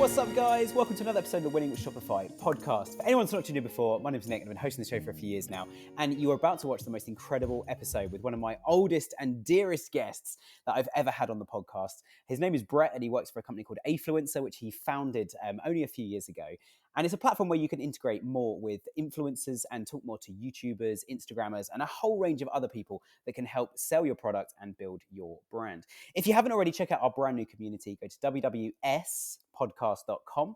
What's up, guys? Welcome to another episode of the Winning with Shopify podcast. For anyone who's not tuned in before, my name's Nick, and I've been hosting the show for a few years now, and you are about to watch the most incredible episode with one of my oldest and dearest guests that I've ever had on the podcast. His name is Brett, and he works for a company called Afluencer, which he founded only a few years ago. And it's a platform where you can integrate more with influencers and talk more to YouTubers, Instagrammers, and a whole range of other people that can help sell your product and build your brand. If you haven't already, check out our brand new community. Go to www.podcast.com.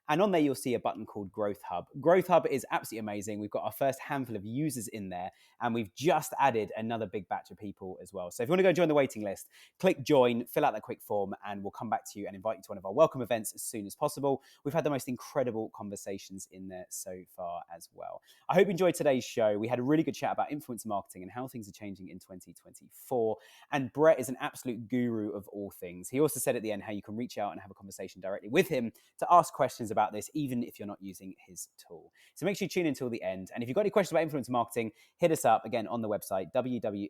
And on there, you'll see a button called Growth Hub. Growth Hub is absolutely amazing. We've got our first handful of users in there, and we've just added another big batch of people as well. So if you want to go join the waiting list, click join, fill out that quick form, and we'll come back to you and invite you to one of our welcome events as soon as possible. We've had the most incredible conversations in there so far as well. I hope you enjoyed today's show. We had a really good chat about influencer marketing and how things are changing in 2024. And Brett is an absolute guru of all things. He also said at the end how you can reach out and have a conversation directly with him to ask questions about this, even if you're not using his tool. So make sure you tune in until the end. And if you've got any questions about influencer marketing, hit us up again on the website, www.podcast.com.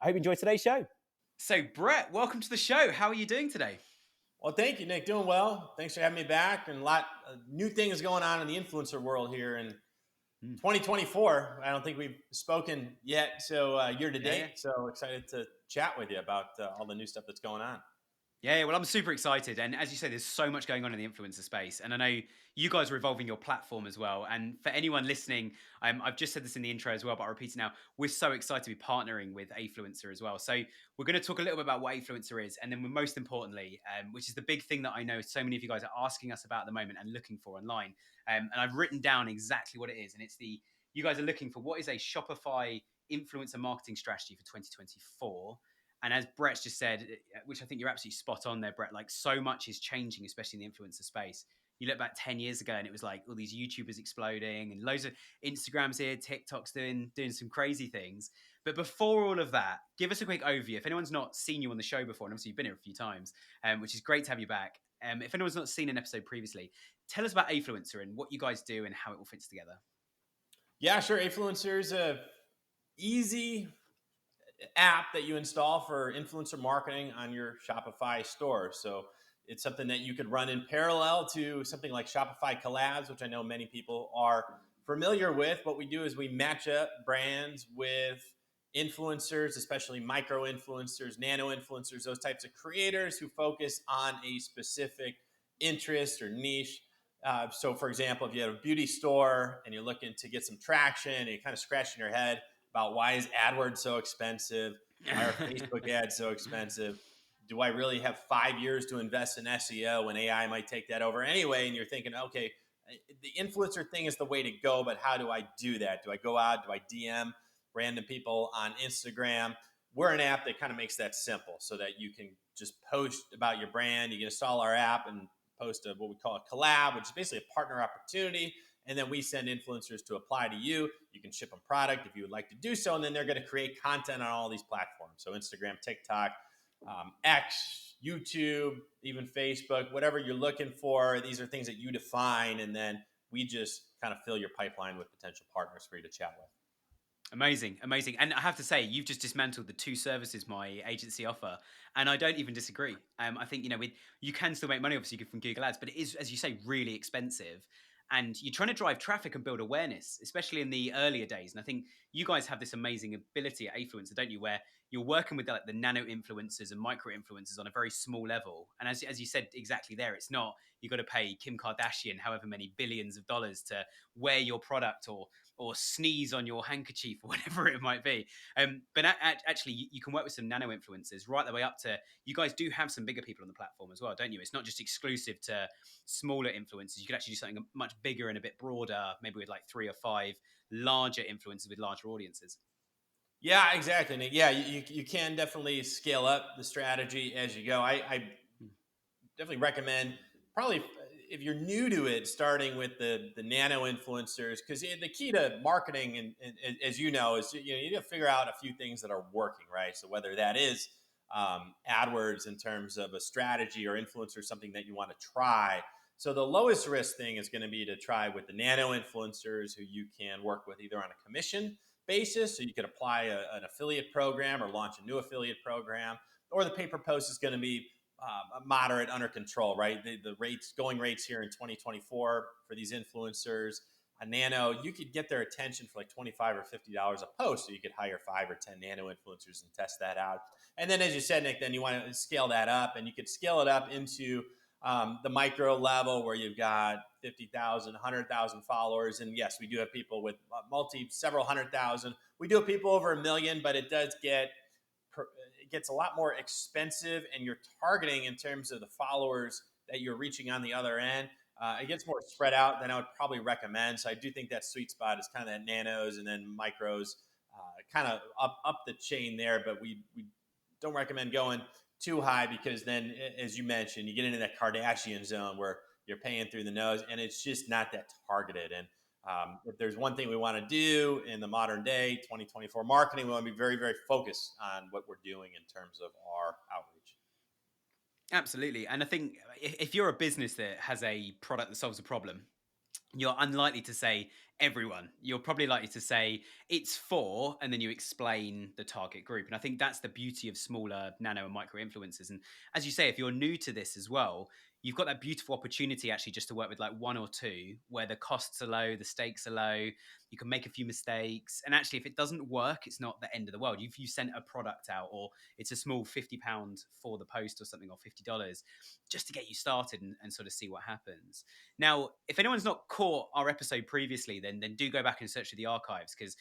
I hope you enjoyed today's show. So Brett, welcome to the show. How are you doing today? Well, thank you, Nick. Doing well. Thanks for having me back. And a lot of new things going on in the influencer world here in 2024. I don't think we've spoken yet. So year to date. Yeah. So excited to chat with you about all the new stuff that's going on. Yeah, well, I'm super excited. And as you say, there's so much going on in the influencer space. And I know you guys are evolving your platform as well. And for anyone listening, I've just said this in the intro as well, but I'll repeat it now. We're so excited to be partnering with Afluencer as well. So we're going to talk a little bit about what Afluencer is. And then most importantly, which is the big thing that I know so many of you guys are asking us about at the moment and looking for online. And I've written down exactly what it is. And it's you guys are looking for what is a Shopify Influencer Marketing Strategy for 2024. And as Brett's just said, which I think you're absolutely spot on there, Brett, like so much is changing, especially in the influencer space. You look back 10 years ago and it was like all these YouTubers exploding and loads of Instagrams here, TikTok's doing some crazy things. But before all of that, give us a quick overview. If anyone's not seen you on the show before, and obviously you've been here a few times, which is great to have you back. If anyone's not seen an episode previously, tell us about Afluencer and what you guys do and how it all fits together. Yeah, sure. Afluencer is a easy app that you install for influencer marketing on your Shopify store. So it's something that you could run in parallel to something like Shopify Collabs, which I know many people are familiar with. What we do is we match up brands with influencers, especially micro influencers, nano influencers, those types of creators who focus on a specific interest or niche. So for example, if you have a beauty store and you're looking to get some traction and you're kind of scratching your head about why is AdWords so expensive? Why are Facebook ads so expensive? Do I really have 5 years to invest in SEO when AI might take that over anyway? And you're thinking, okay, the influencer thing is the way to go, but how do I do that? Do I go out? Do I DM random people on Instagram? We're an app that kind of makes that simple so that you can just post about your brand. You can install our app and post what we call a collab, which is basically a partner opportunity. And then we send influencers to apply to you. You can ship them product if you would like to do so. And then they're going to create content on all these platforms. So Instagram, TikTok, X, YouTube, even Facebook, whatever you're looking for. These are things that you define. And then we just kind of fill your pipeline with potential partners for you to chat with. Amazing. And I have to say, you've just dismantled the two services my agency offer, and I don't even disagree. I think, you can still make money, obviously, from Google Ads, but it is, as you say, really expensive. And you're trying to drive traffic and build awareness, especially in the earlier days. And I think you guys have this amazing ability at Afluencer, don't you, where you're working with the nano-influencers and micro-influencers on a very small level. And as you said exactly there, it's not you've got to pay Kim Kardashian however many billions of dollars to wear your product or sneeze on your handkerchief or whatever it might be. But actually, you can work with some nano-influencers right the way up to, you guys do have some bigger people on the platform as well, don't you? It's not just exclusive to smaller influencers. You could actually do something much bigger and a bit broader, maybe with like 3 or 5 larger influencers with larger audiences. Yeah, exactly, Nick. Yeah, you can definitely scale up the strategy as you go. I definitely recommend, probably if you're new to it, starting with the nano influencers, because the key to marketing, and as you know, is you need to figure out a few things that are working, right? So whether that is AdWords in terms of a strategy or influencer, something that you want to try. So the lowest risk thing is going to be to try with the nano influencers who you can work with either on a commission basis, so you could apply an affiliate program or launch a new affiliate program, or the pay per post is going to be moderate under control, right? The rates, going rates here in 2024 for these influencers, a nano, you could get their attention for like $25 or $50 a post. So you could hire 5 or 10 nano influencers and test that out. And then, as you said, Nick, then you want to scale that up, and you could scale it up into the micro level where you've got 50,000, 100,000 followers. And yes, we do have people with several 100,000. We do have people over 1 million, but it gets a lot more expensive, and you're targeting in terms of the followers that you're reaching on the other end. It gets more spread out than I would probably recommend. So I do think that sweet spot is kind of that nanos and then micros, kind of up the chain there. But we don't recommend going too high, because then, as you mentioned, you get into that Kardashian zone where you're paying through the nose, and it's just not that targeted. And if there's one thing we want to do in the modern day, 2024 marketing, we want to be very, very focused on what we're doing in terms of our outreach. Absolutely. And I think if you're a business that has a product that solves a problem, you're unlikely to say everyone. You're probably likely to say it's for, and then you explain the target group. And I think that's the beauty of smaller nano and micro influencers. And as you say, if you're new to this as well, you've got that beautiful opportunity actually just to work with like one or two where the costs are low, the stakes are low, you can make a few mistakes. And actually, if it doesn't work, it's not the end of the world. If you sent a product out, or it's a small £50 for the post or something, or $50 just to get you started and sort of see what happens. Now, if anyone's not caught our episode previously, then do go back and search through the archives, because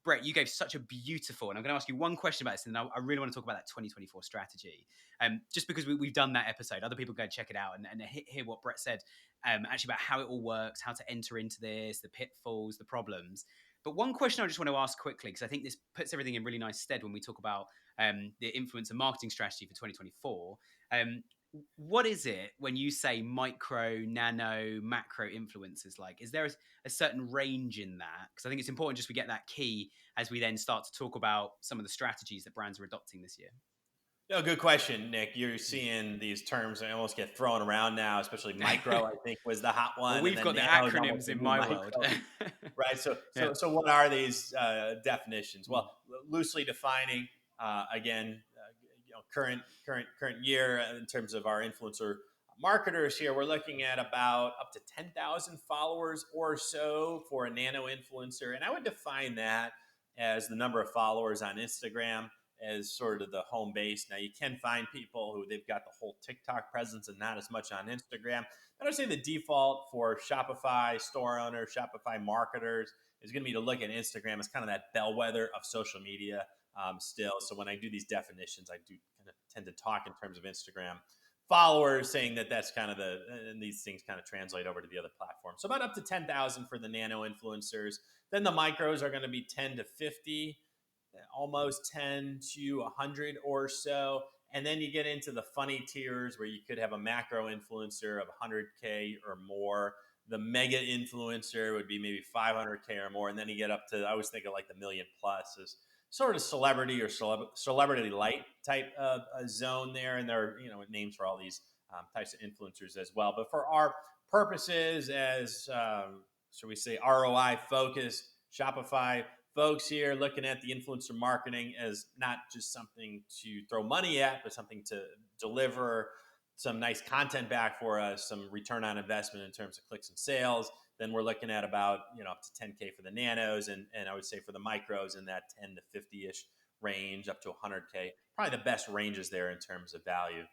Brett, you gave such a beautiful, and I'm going to ask you one question about this, and I really want to talk about that 2024 strategy. Just because we've done that episode, other people go check it out and hear what Brett said, actually about how it all works, how to enter into this, the pitfalls, the problems. But one question I just want to ask quickly, because I think this puts everything in really nice stead when we talk about the influencer marketing strategy for 2024. What is it when you say micro, nano, macro influencers? Like, is there a certain range in that? Because I think it's important just we get that key as we then start to talk about some of the strategies that brands are adopting this year. No, good question, Nick. You're seeing these terms that almost get thrown around now, especially micro, I think was the hot Well, one, and we've then got the nano is almost acronyms the in new my world. micro. Right. So, Yeah. so, so what are these definitions? Mm. Well, loosely defining, again, current year in terms of our influencer marketers here, we're looking at about up to 10,000 followers or so for a nano influencer, and I would define that as the number of followers on Instagram as sort of the home base. Now, you can find people who they've got the whole TikTok presence and not as much on Instagram. I would say the default for Shopify store owners, Shopify marketers is going to be to look at Instagram as kind of that bellwether of social media still. So when I do these definitions, I do kind of tend to talk in terms of Instagram followers, saying that that's kind of and these things kind of translate over to the other platforms. So about up to 10,000 for the nano influencers. Then the micros are going to be 10 to 50, almost 10 to 100 or so. And then you get into the funny tiers where you could have a macro influencer of 100K or more. The mega influencer would be maybe 500K or more. And then you get up to, I always think of like the million plus is sort of celebrity or celebrity light type of zone there. And there are, names for all these types of influencers as well. But for our purposes as, should we say, ROI focused Shopify folks here, looking at the influencer marketing as not just something to throw money at, but something to deliver some nice content back for us, some return on investment in terms of clicks and sales. Then we're looking at about up to 10K for the nanos, and I would say for the micros in that 10 to 50-ish range, up to 100K. Probably the best ranges there in terms of value.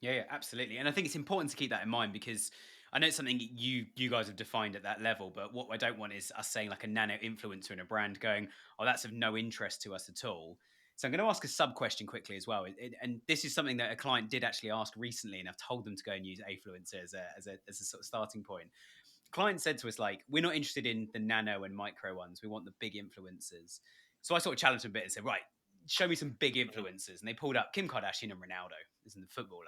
Yeah, absolutely. And I think it's important to keep that in mind, because I know it's something you guys have defined at that level, but what I don't want is us saying like a nano influencer in a brand going, oh, that's of no interest to us at all. So I'm going to ask a sub question quickly as well. And this is something that a client did actually ask recently, and I've told them to go and use Afluencer as a sort of starting point. Client said to us, like, we're not interested in the nano and micro ones. We want the big influencers. So I sort of challenged them a bit and said, right, show me some big influencers. And they pulled up Kim Kardashian and Ronaldo, isn't the footballer.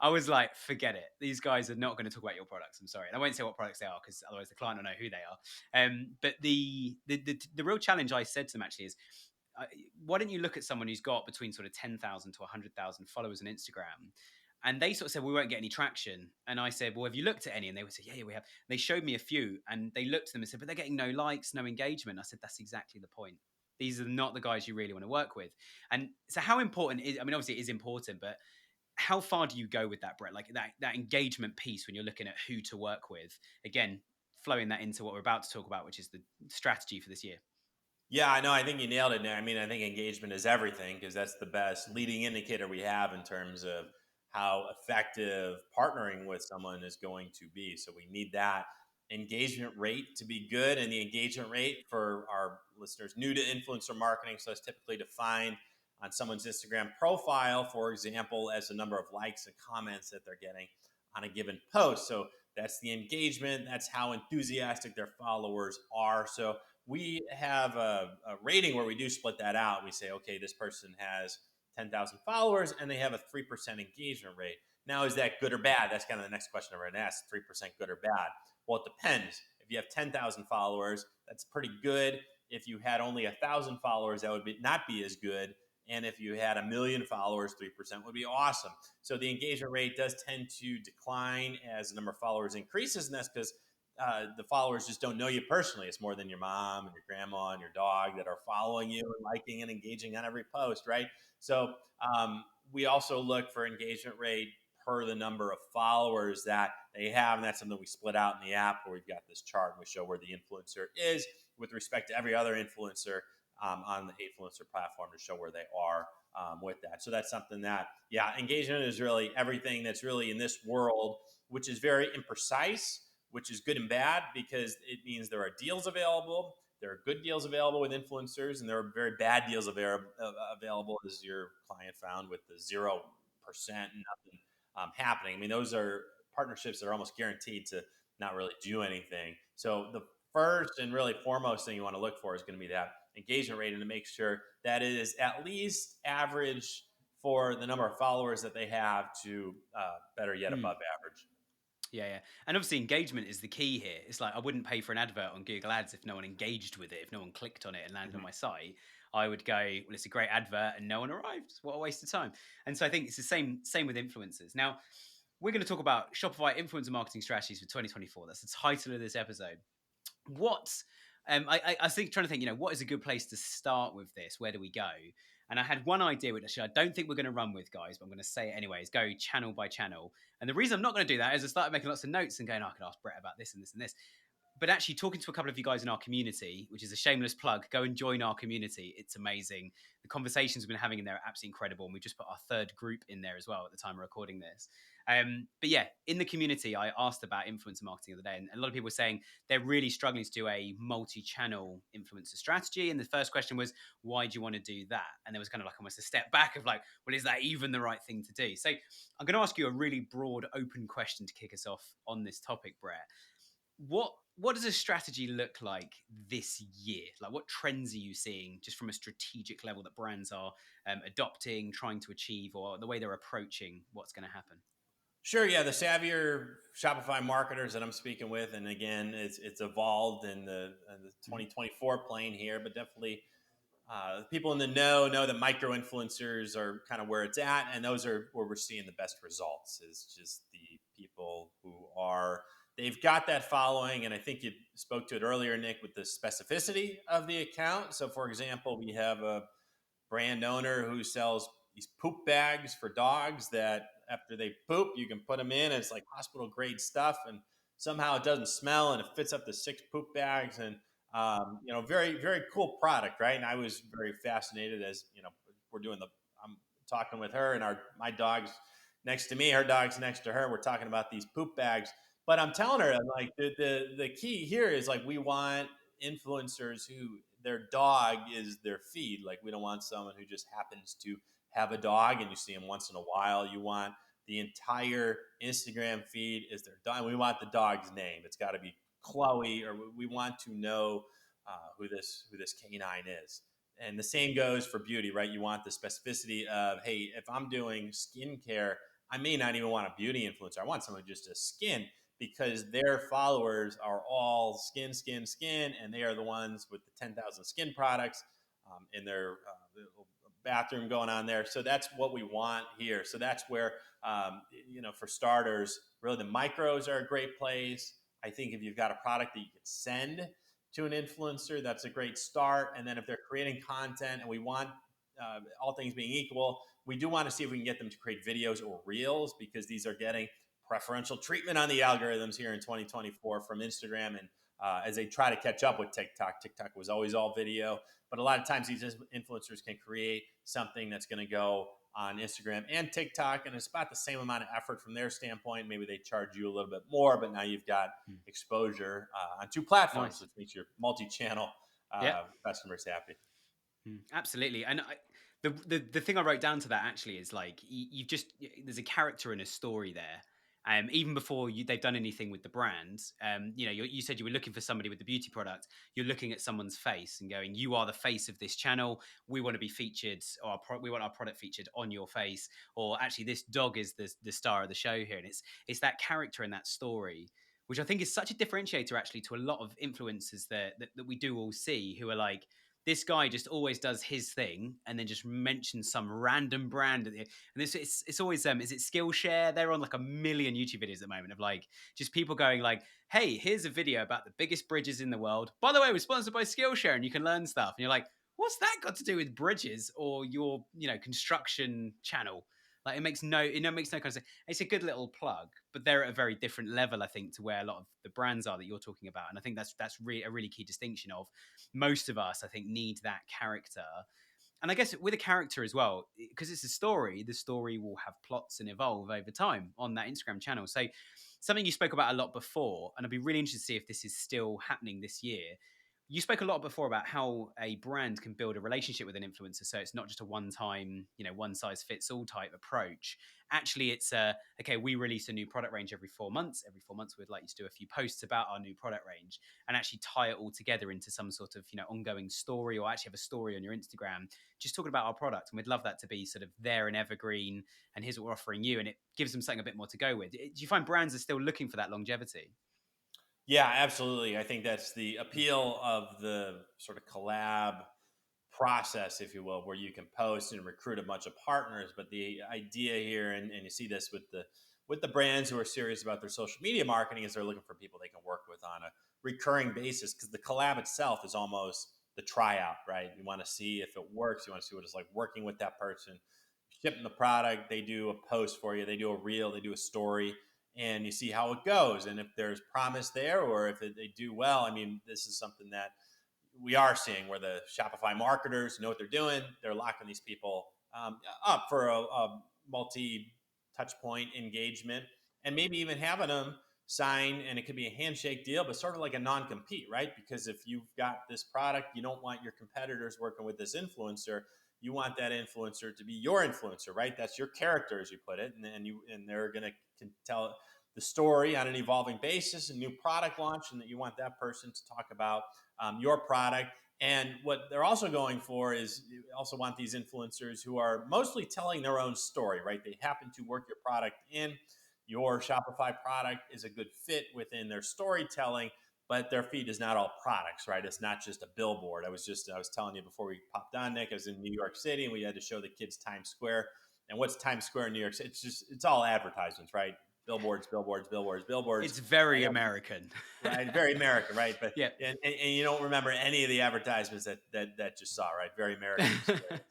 I was like, forget it. These guys are not going to talk about your products. I'm sorry. And I won't say what products they are, because otherwise the client will know who they are. But the real challenge I said to them actually is, why don't you look at someone who's got between sort of 10,000 to 100,000 followers on Instagram? And they sort of said, we won't get any traction. And I said, well, have you looked at any? And they would say, yeah, we have. And they showed me a few, and they looked at them and said, but they're getting no likes, no engagement. I said, that's exactly the point. These are not the guys you really want to work with. And so how important is, I mean, obviously it is important, but how far do you go with that, Brett? Like that engagement piece when you're looking at who to work with. Again, flowing that into what we're about to talk about, which is the strategy for this year. Yeah, I know. I think you nailed it. I mean, I think engagement is everything because that's the best leading indicator we have in terms of how effective partnering with someone is going to be. So we need that engagement rate to be good. And the engagement rate for our listeners new to influencer marketing, so that's typically defined on someone's Instagram profile, for example, as the number of likes and comments that they're getting on a given post. So that's the engagement. That's how enthusiastic their followers are. So we have a rating where we do split that out. We say, okay, this person has 10,000 followers and they have a 3% engagement rate. Now, is that good or bad? That's kind of the next question I'm going to ask. 3% good or bad? Well, it depends. If you have 10,000 followers, that's pretty good. If you had only 1,000 followers, that would not be as good. And if you had 1,000,000 followers, 3% would be awesome. So the engagement rate does tend to decline as the number of followers increases. And that's because the followers just don't know you personally. It's more than your mom and your grandma and your dog that are following you and liking and engaging on every post, right? So we also look for engagement rate per the number of followers that they have. And that's something we split out in the app where we've got this chart and we show where the influencer is with respect to every other influencer on the influencer platform to show where they are with that. So that's something that, yeah, engagement is really everything that's really in this world, which is very imprecise, which is good and bad because it means there are deals available. There are good deals available with influencers, and there are very bad deals available, as your client found with the 0% nothing happening. I mean, those are partnerships that are almost guaranteed to not really do anything. So the first and really foremost thing you want to look for is going to be that engagement rate and to make sure that it is at least average for the number of followers that they have to better yet Mm. above average. Yeah, yeah. And obviously engagement is the key here. It's like I wouldn't pay for an advert on Google Ads if no one engaged with it, if no one clicked on it and landed on Mhm. my site. I would go, well, it's a great advert and no one arrived. What a waste of time. And so I think it's the same with influencers. Now, we're going to talk about Shopify Influencer Marketing Strategies for 2024. That's the title of this episode. What I think trying to think, what is a good place to start with this? Where do we go? And I had one idea, which actually I don't think we're going to run with, guys, but I'm going to say it anyways. Go channel by channel. And the reason I'm not going to do that is I started making lots of notes and going, I could ask Brett about this and this and this. But actually, talking to a couple of you guys in our community, which is a shameless plug, go and join our community. It's amazing. The conversations we've been having in there are absolutely incredible. And we just put our third group in there as well at the time of recording this. But yeah, in the community, I asked about influencer marketing the other day, and a lot of people were saying they're really struggling to do a multi-channel influencer strategy. And the first question was, why do you want to do that? And there was kind of like almost a step back of like, well, is that even the right thing to do? So I'm going to ask you a really broad, open question to kick us off on this topic, Brett. What does a strategy look like this year? Like, what trends are you seeing just from a strategic level that brands are adopting, trying to achieve, or the way they're approaching what's going to happen? Sure, yeah, the savvier Shopify marketers that I'm speaking with, and again, it's evolved in the Mhm. 2024 plane here, but definitely people in the know that micro influencers are kind of where it's at, and those are where we're seeing the best results. Is just the people who are they've got that following, and I think you spoke to it earlier, Nick, with the specificity of the account. So, for example, we have a brand owner who sells these poop bags for dogs that after they poop, you can put them in. And it's like hospital grade stuff, and somehow it doesn't smell, and it fits up to 6 poop bags, and very very cool product, right? And I was very fascinated as we're doing the I'm talking with her, and our my dog's next to me, her dog's next to her. We're talking about these poop bags, but I'm telling her, I'm like, the key here is like we want influencers who their dog is their feed. Like we don't want someone who just happens to have a dog and you see them once in a while. You want the entire Instagram feed is their dog. We want the dog's name. It's got to be Chloe, or we want to know who this canine is. And the same goes for beauty, right? You want the specificity of, hey, if I'm doing skincare, I may not even want a beauty influencer. I want someone who just does skin because their followers are all skin, skin, skin, and they are the ones with the 10,000 skin products in their bathroom going on there. So that's what we want here. So that's where, for starters, really the micros are a great place. I think if you've got a product that you can send to an influencer, that's a great start. And then if they're creating content and we want all things being equal, We do want to see if we can get them to create videos or reels, because these are getting preferential treatment on the algorithms here in 2024 from Instagram. And as they try to catch up with TikTok, TikTok was always all video. But a lot of times these influencers can create something that's going to go on Instagram and TikTok, and it's about the same amount of effort from their standpoint. Maybe they charge you a little bit more, but now you've got Mm. exposure on two platforms, Nice. which makes your multi-channel Yeah. customers happy. Absolutely. And the thing I wrote down to that actually is like you've just there's a character and a story there. Even before they've done anything with the brand, you said you were looking for somebody with the beauty product. You're looking at someone's face and going, "You are the face of this channel. We want to be featured, or we want our product featured on your face." Or actually, this dog is the star of the show here, and it's that character and that story, which I think is such a differentiator actually to a lot of influencers that we do all see, who are like, this guy just always does his thing and then just mentions some random brand at the, and it's always is it Skillshare? They're on like a million YouTube videos at the moment of like just people going like, hey, here's a video about the biggest bridges in the world, by the way, we're sponsored by Skillshare and you can learn stuff, and you're like, what's that got to do with bridges or your construction channel? Like it makes no kind of sense. It's a good little plug, but they're at a very different level, I think, to where a lot of the brands are that you're talking about. And I think that's a really key distinction of most of us, I think, need that character. And I guess with a character as well, because it's a story, the story will have plots and evolve over time on that Instagram channel. So something you spoke about a lot before, and I'd be really interested to see if this is still happening this year. You spoke a lot before about how a brand can build a relationship with an influencer, so it's not just a one-time, one size fits all type approach. Actually, it's okay, we release a new product range every 4 months. Every 4 months we'd like you to do a few posts about our new product range and actually tie it all together into some sort of ongoing story, or actually have a story on your Instagram just talking about our product. And we'd love that to be sort of there and evergreen, and here's what we're offering you, and it gives them something a bit more to go with. Do you find brands are still looking for that longevity? Yeah, absolutely. I think that's the appeal of the sort of collab process, if you will, where you can post and recruit a bunch of partners. But the idea here, and you see this with the brands who are serious about their social media marketing, is they're looking for people they can work with on a recurring basis, because the collab itself is almost the tryout, right? You want to see if it works. You want to see what it's like working with that person, shipping the product. They do a post for you. They do a reel. They do a story, and you see how it goes. And if there's promise there, or if they do well, I mean, this is something that we are seeing where the Shopify marketers know what they're doing. They're locking these people up for a multi touch point engagement, and maybe even having them sign, and it could be a handshake deal, but sort of like a non compete, right? Because if you've got this product, you don't want your competitors working with this influencer. You want that influencer to be your influencer, right? That's your character, as you put it, and they're going to tell the story on an evolving basis, a new product launch, and that you want that person to talk about your product. And what they're also going for is you also want these influencers who are mostly telling their own story, right? They happen to work your product in. Your Shopify product is a good fit within their storytelling, but their feed is not all products, right? It's not just a billboard. I was telling you before we popped on, Nick, I was in New York City and we had to show the kids Times Square. And what's Times Square in New York City? It's all advertisements, right? Billboards, billboards, billboards, billboards. It's very And American. right, very American, right? But Yeah. and you don't remember any of the advertisements that you saw, right? Very American experience.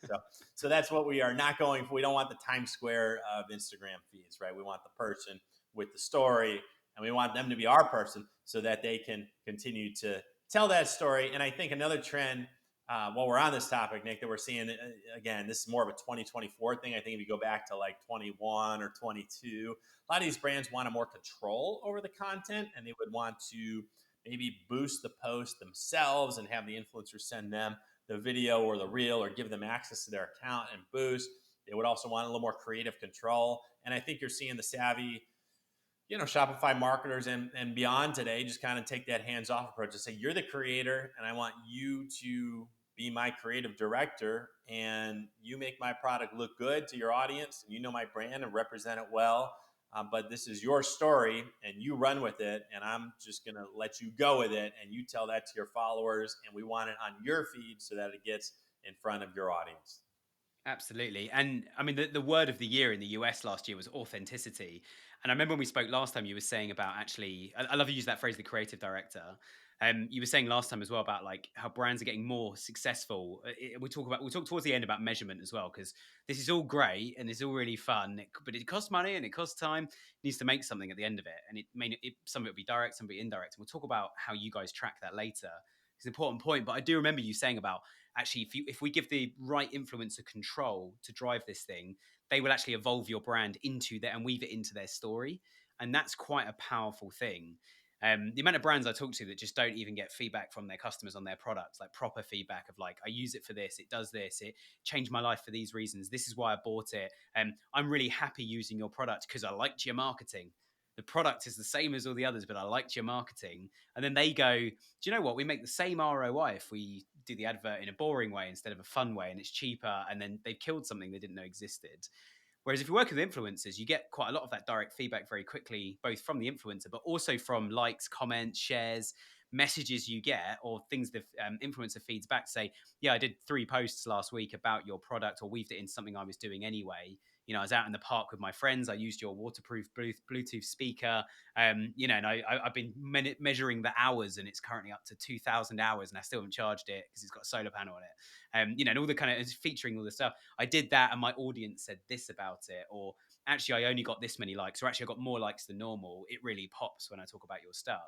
So that's what we are not going for. We don't want the Times Square of Instagram feeds, right? We want the person with the story, and we want them to be our person so that they can continue to tell that story. And I think another trend, while we're on this topic, Nick, that we're seeing, again, this is more of a 2024 thing. I think if you go back to like 21 or 22, a lot of these brands want more control over the content, and they would want to maybe boost the post themselves and have the influencer send them the video or the reel, or give them access to their account and boost. They would also want a little more creative control. And I think you're seeing the savvy, Shopify marketers and beyond today just kind of take that hands-off approach and say, you're the creator and I want you to be my creative director, and you make my product look good to your audience, and you know my brand and represent it well. But this is your story and you run with it, and I'm just going to let you go with it, and you tell that to your followers, and we want it on your feed so that it gets in front of your audience. Absolutely. And I mean, the word of the year in the US last year was authenticity. And I remember when we spoke last time, you were saying about actually, I love you use that phrase, the creative director. You were saying last time as well about like how brands are getting more successful. We'll talk towards the end about measurement as well, because this is all great and it's all really fun, but it costs money and it costs time. It needs to make something at the end of it, and some of it will be direct, some of it indirect. And we'll talk about how you guys track that later. It's an important point, but I do remember you saying about actually if we give the right influencer control to drive this thing, they will actually evolve your brand into their and weave it into their story, and that's quite a powerful thing. The amount of brands I talk to that just don't even get feedback from their customers on their products, like proper feedback of like, I use it for this, it does this, it changed my life for these reasons. This is why I bought it. I'm really happy using your product because I liked your marketing. The product is the same as all the others, but I liked your marketing. And then they go, do you know what? We make the same ROI if we do the advert in a boring way instead of a fun way, and it's cheaper. And then they've killed something they didn't know existed. Whereas if you work with influencers, you get quite a lot of that direct feedback very quickly, both from the influencer, but also from likes, comments, shares, messages you get, or things the influencer feeds back to say, yeah, I did 3 posts last week about your product or weaved it in something I was doing anyway. You know, I was out in the park with my friends. I used your waterproof Bluetooth speaker. And I've been measuring the hours, and it's currently up to 2,000 hours, and I still haven't charged it because it's got a solar panel on it. And all the kind of featuring all the stuff. I did that and my audience said this about it, or actually I only got this many likes, or actually I got more likes than normal. It really pops when I talk about your stuff.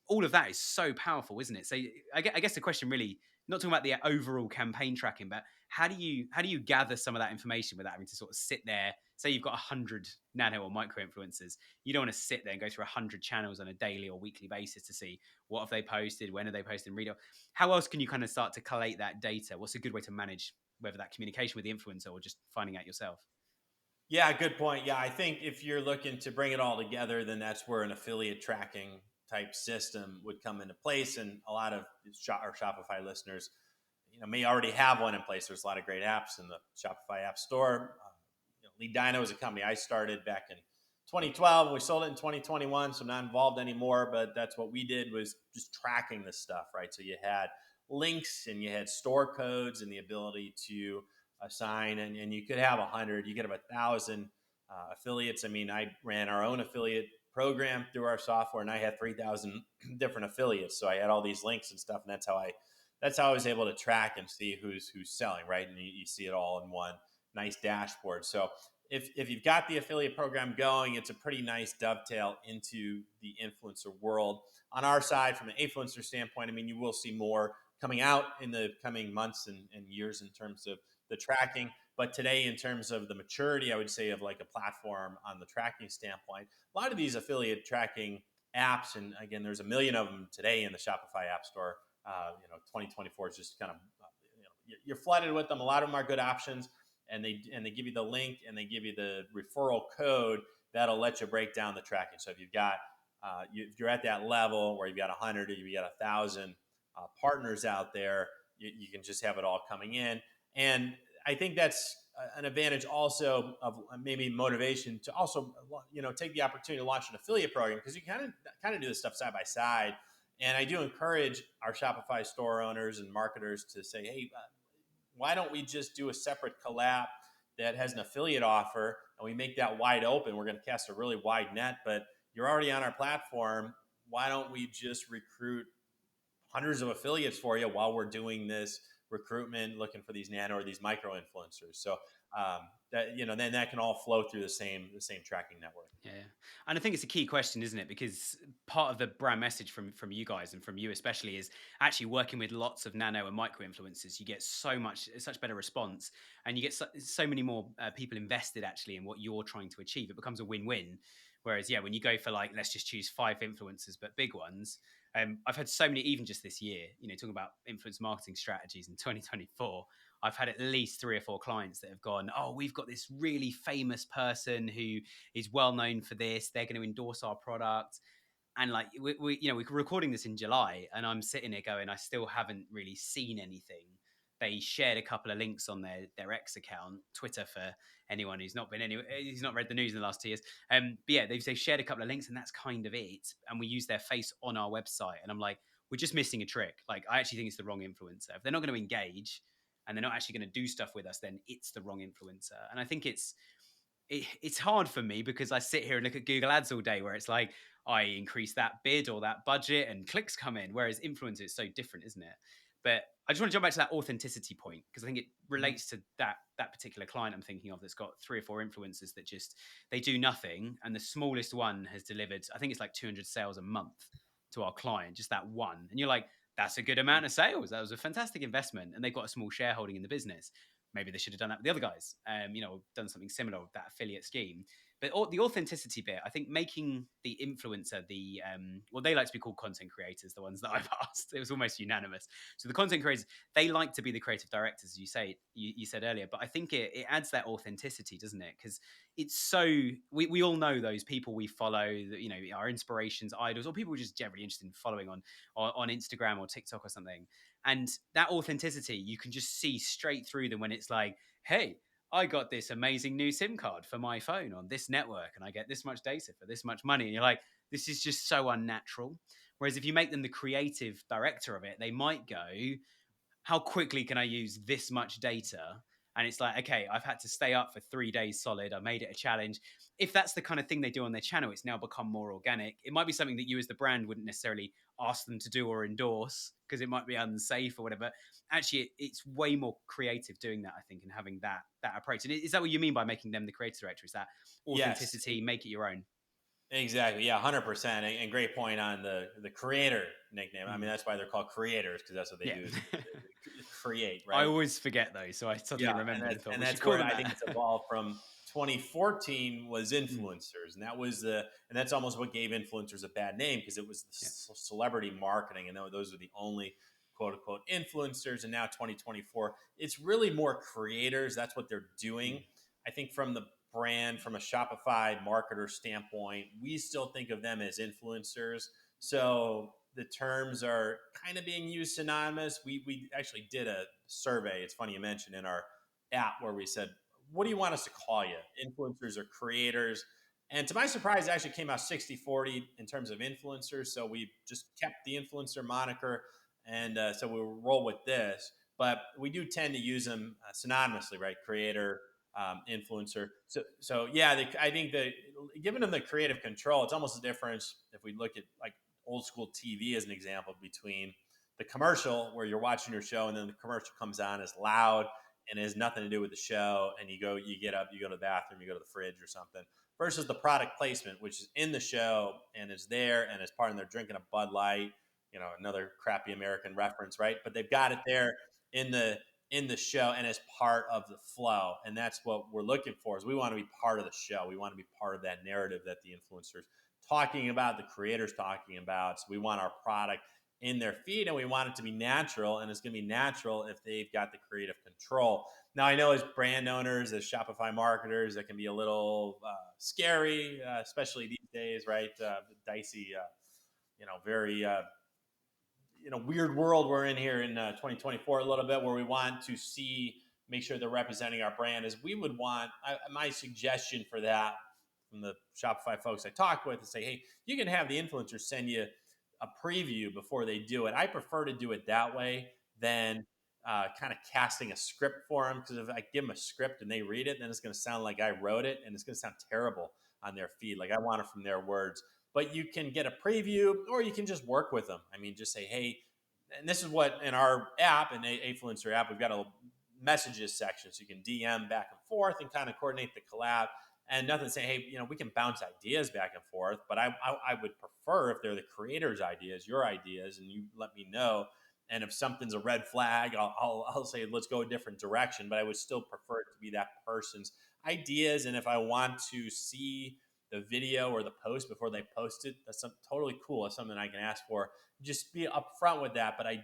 All of that is so powerful, isn't it? So I guess the question really, not talking about the overall campaign tracking, but how do you gather some of that information without having to sort of sit there? Say you've got 100 nano or micro influencers, you don't want to sit there and go through 100 channels on a daily or weekly basis to see what have they posted, when are they posting, read. How else can you kind of start to collate that data? What's a good way to manage whether that communication with the influencer or just finding out yourself? Yeah, good point. Yeah, I think if you're looking to bring it all together, then that's where an affiliate tracking type system would come into place. And a lot of our Shopify listeners, may already have one in place. There's a lot of great apps in the Shopify App Store. Lead Dino is a company I started back in 2012. We sold it in 2021, so I'm not involved anymore. But that's what we did, was just tracking this stuff, right? So you had links and you had store codes and the ability to assign, and you could have 100, you could have 1,000 affiliates. I mean, I ran our own affiliate program through our software, and I had 3,000 different affiliates. So I had all these links and stuff, and that's how I was able to track and see who's selling, right? And you see it all in one nice dashboard. So if you've got the affiliate program going, it's a pretty nice dovetail into the influencer world. On our side, from an influencer standpoint, I mean, you will see more coming out in the coming months and years in terms of the tracking. But today, in terms of the maturity, I would say, of like a platform on the tracking standpoint, a lot of these affiliate tracking apps, and again, there's a million of them today in the Shopify App Store. 2024 is just kind of, you're flooded with them. A lot of them are good options, and they give you the link and they give you the referral code that'll let you break down the tracking. So if you've got if you're at that level where you've got 100 or you've got 1,000 partners out there, you can just have it all coming in. And I think that's an advantage also of maybe motivation to also take the opportunity to launch an affiliate program, because you kind of do this stuff side by side. And I do encourage our Shopify store owners and marketers to say, hey, why don't we just do a separate collab that has an affiliate offer, and we make that wide open? We're going to cast a really wide net, but you're already on our platform. Why don't we just recruit hundreds of affiliates for you while we're doing this recruitment, looking for these nano or these micro influencers? So then that can all flow through the same tracking network. Yeah, and I think it's a key question, isn't it? Because part of the brand message from you guys and from you especially is actually working with lots of nano and micro influencers. You get such better response, and you get so many more people invested actually in what you're trying to achieve. It becomes a win-win. Whereas, yeah, when you go for like, let's just choose 5 influencers but big ones. I've had so many, even just this year, talking about influence marketing strategies in 2024. I've had at least 3 or 4 clients that have gone, oh, we've got this really famous person who is well known for this. They're going to endorse our product. And like we're recording this in July, and I'm sitting here going, I still haven't really seen anything. They shared a couple of links on their X account, Twitter, for anyone who's not read the news in the last 2 years. But yeah, they've shared a couple of links, and that's kind of it. And we use their face on our website, and I'm like, we're just missing a trick. Like, I actually think it's the wrong influencer. If they're not going to engage and they're not actually going to do stuff with us, then it's the wrong influencer. And I think it's hard for me because I sit here and look at Google Ads all day, where it's like, I increase that bid or that budget and clicks come in. Whereas influencer is so different, isn't it? But I just want to jump back to that authenticity point because I think it Mhm. relates to that particular client I'm thinking of that's got three or four influencers that just they do nothing, and the smallest one has delivered I think it's like 200 sales a month to our client, just that one. And you're like, that's a good amount of sales. That was a fantastic investment, and they've got a small shareholding in the business. Maybe they should have done that with the other guys. Done something similar with that affiliate scheme. But the authenticity bit, I think, making the influencer well, they like to be called content creators. The ones that I've asked, it was almost unanimous. So the content creators, they like to be the creative directors, as you said earlier. But I think it adds that authenticity, doesn't it? Because it's so we all know those people we follow, that our inspirations, idols, or people we're just generally interested in following on Instagram or TikTok or something. And that authenticity, you can just see straight through them when it's like, hey, I got this amazing new SIM card for my phone on this network, and I get this much data for this much money. And you're like, this is just so unnatural. Whereas if you make them the creative director of it, they might go, how quickly can I use this much data? And it's like, okay, I've had to stay up for 3 days solid. I made it a challenge. If that's the kind of thing they do on their channel, it's now become more organic. It might be something that you as the brand wouldn't necessarily ask them to do or endorse because it might be unsafe or whatever. Actually, it's way more creative doing that, I think, and having that approach. And is that what you mean by making them the creative director? Is that Yes, authenticity, make it your own? exactly. Yeah, 100%. And great point on the creator nickname. I mean, Mm, that's why they're called creators, because that's what they yeah. do is create, I right? always forget those, so I suddenly Yeah, remembered and thought and we should that's call where them I think that. it's evolved from. 2014 was Mm, influencers, and that was and that's almost what gave influencers a bad name, because it was the yeah. celebrity marketing, and those are the only quote unquote influencers. And now 2024, it's really more creators. That's what they're doing. Mm, I think from the brand, from a Shopify marketer standpoint, we still think of them as influencers. So the terms are kind of being used synonymous. We actually did a survey. It's funny you mentioned in our app where we said, what do you want us to call you? Influencers or creators? And to my surprise, it actually came out 60-40 in terms of influencers. So we just kept the influencer moniker. And so we'll roll with this. But we do tend to use them synonymously, right? Creator, influencer. So yeah, I think that giving them the creative control, it's almost a difference if we look at like old school TV as an example, between the commercial where you're watching your show and then the commercial comes on is loud and it has nothing to do with the show, and you get up, you go to the bathroom, you go to the fridge or something, versus the product placement, which is in the show and is there and is part of, they're drinking a Bud Light, another crappy American reference, right? But they've got it there in the show and as part of the flow. And that's what we're looking for, is we want to be part of the show. We want to be part of that narrative that the influencers talking about, the creators talking about. So we want our product in their feed, and we want it to be natural, and it's going to be natural if they've got the creative control. Now, I know as brand owners, as Shopify marketers, that can be a little scary, especially these days, right? Dicey, very weird world we're in here in 2024 a little bit, where we want to make sure they're representing our brand as we would want. My suggestion for that from the Shopify folks I talk with is say, hey, you can have the influencers send you a preview before they do it. I prefer to do it that way than kind of casting a script for them, because if I give them a script and they read it, then it's going to sound like I wrote it, and it's going to sound terrible on their feed. Like, I want it from their words. But you can get a preview, or you can just work with them. I mean, just say, hey, and this is what in our app, in Afluencer app, we've got a messages section, so you can DM back and forth and kind of coordinate the collab. And nothing to say, hey, we can bounce ideas back and forth, but I would prefer if they're the creators' ideas, your ideas, and you let me know. And if something's a red flag, I'll say let's go a different direction. But I would still prefer it to be that person's ideas. And if I want to see the video or the post before they post it, that's totally cool. That's something I can ask for. Just be upfront with that. But I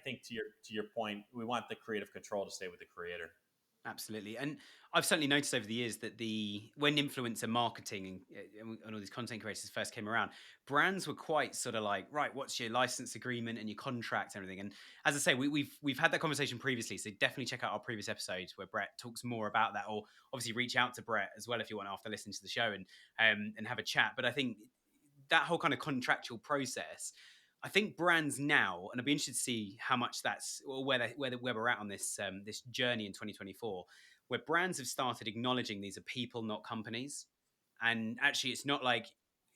think to your point, we want the creative control to stay with the creator. Absolutely, and I've certainly noticed over the years that when influencer marketing and all these content creators first came around, brands were quite sort of like, right, what's your license agreement and your contract and everything. And as I say, we've had that conversation previously, so definitely check out our previous episodes where Brett talks more about that, or obviously reach out to Brett as well if you want after listening to the show and have a chat. But I think that whole kind of contractual process, I think brands now, and I'd be interested to see how much that's or where we're at on this journey in 2024, where brands have started acknowledging these are people, not companies, and actually, it's not like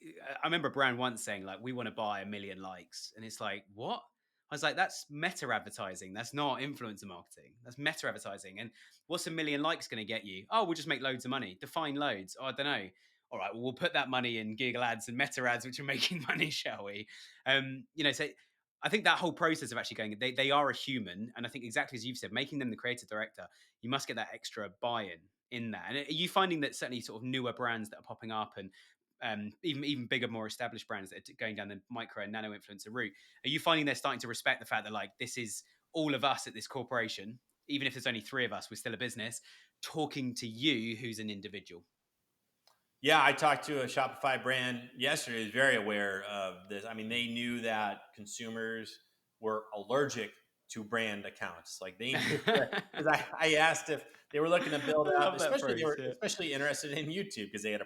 I remember a brand once saying like, "We want to buy 1 million likes," and it's like, what? I was like, "That's meta advertising. That's not influencer marketing. That's meta advertising." And what's 1 million likes going to get you? Oh, we'll just make loads of money. Define loads. Oh, I don't know. All right, well, we'll put that money in Google ads and meta ads, which are making money, shall we? So I think that whole process of actually going, they are a human, and I think exactly as you've said, making them the creative director, you must get that extra buy-in in that. And are you finding that certainly sort of newer brands that are popping up and even bigger, more established brands that are going down the micro and nano influencer route, are you finding they're starting to respect the fact that like this is all of us at this corporation, even if there's only three of us, we're still a business, talking to you who's an individual? Yeah, I talked to a Shopify brand yesterday who's very aware of this. I mean, they knew that consumers were allergic to brand accounts. Like they knew that because I asked if they were looking to build I up, love that especially they phrase. were Yeah. especially interested in YouTube because they had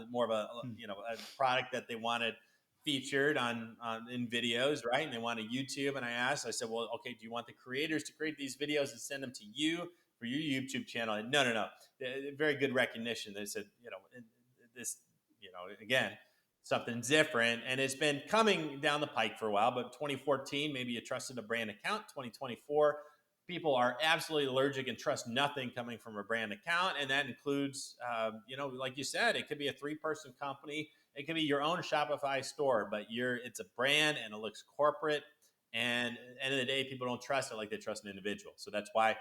more of a Hmm. a product that they wanted featured on in videos, right? And they wanted YouTube. And I asked, I said, well, okay, do you want the creators to create these videos and send them to you for your YouTube channel? And no, no, no. Very good recognition. They said, this, again, something different. And it's been coming down the pike for a while, but 2014, maybe you trusted a brand account. 2024, people are absolutely allergic and trust nothing coming from a brand account. And that includes, like you said, it could be a 3-person company. It could be your own Shopify store, but it's a brand and it looks corporate. And at the end of the day, people don't trust it like they trust an individual. So that's why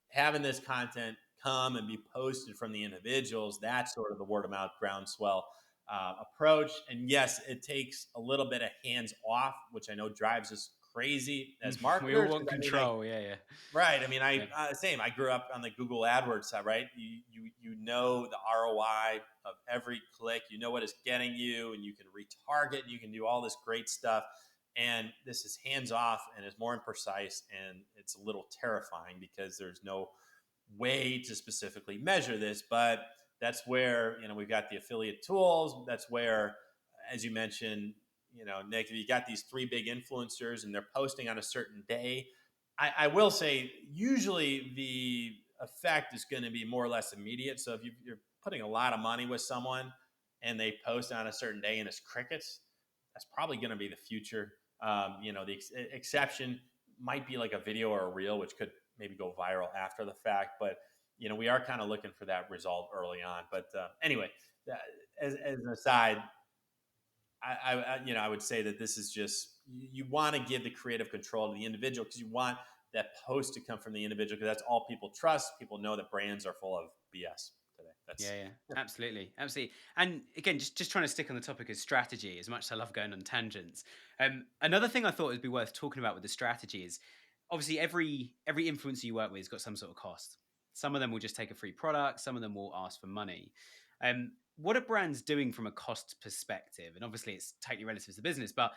having this content come and be posted from the individuals, that's sort of the word of mouth groundswell approach. And yes, it takes a little bit of hands off, which I know drives us crazy as We all marketers. want Because I control. Yeah, yeah. right. I mean, Yeah. same. I grew up on the Google AdWords side, right? You know the ROI of every click. You know what it's getting you, and you can retarget. And you can do all this great stuff. And this is hands off, and it's more imprecise, and it's a little terrifying because there's no way to specifically measure this. But that's where we've got the affiliate tools. That's where, as you mentioned, Nick, if you got these 3 big influencers and they're posting on a certain day, I will say usually the effect is going to be more or less immediate. So if you're putting a lot of money with someone and they post on a certain day and it's crickets, that's probably going to be the future. The exception might be like a video or a reel, which could maybe go viral after the fact. But we are kind of looking for that result early on. But anyway, as an aside, I would say that this is just you want to give the creative control to the individual because you want that post to come from the individual because that's all people trust. People know that brands are full of BS today. Yeah, That's yeah, absolutely, absolutely. And again, just trying to stick on the topic of strategy, as much as I love going on tangents. Another thing I thought would be worth talking about with the strategy is obviously every influencer you work with has got some sort of cost. Some of them will just take a free product. Some of them will ask for money. What are brands doing from a cost perspective? And obviously, it's totally relative to the business, but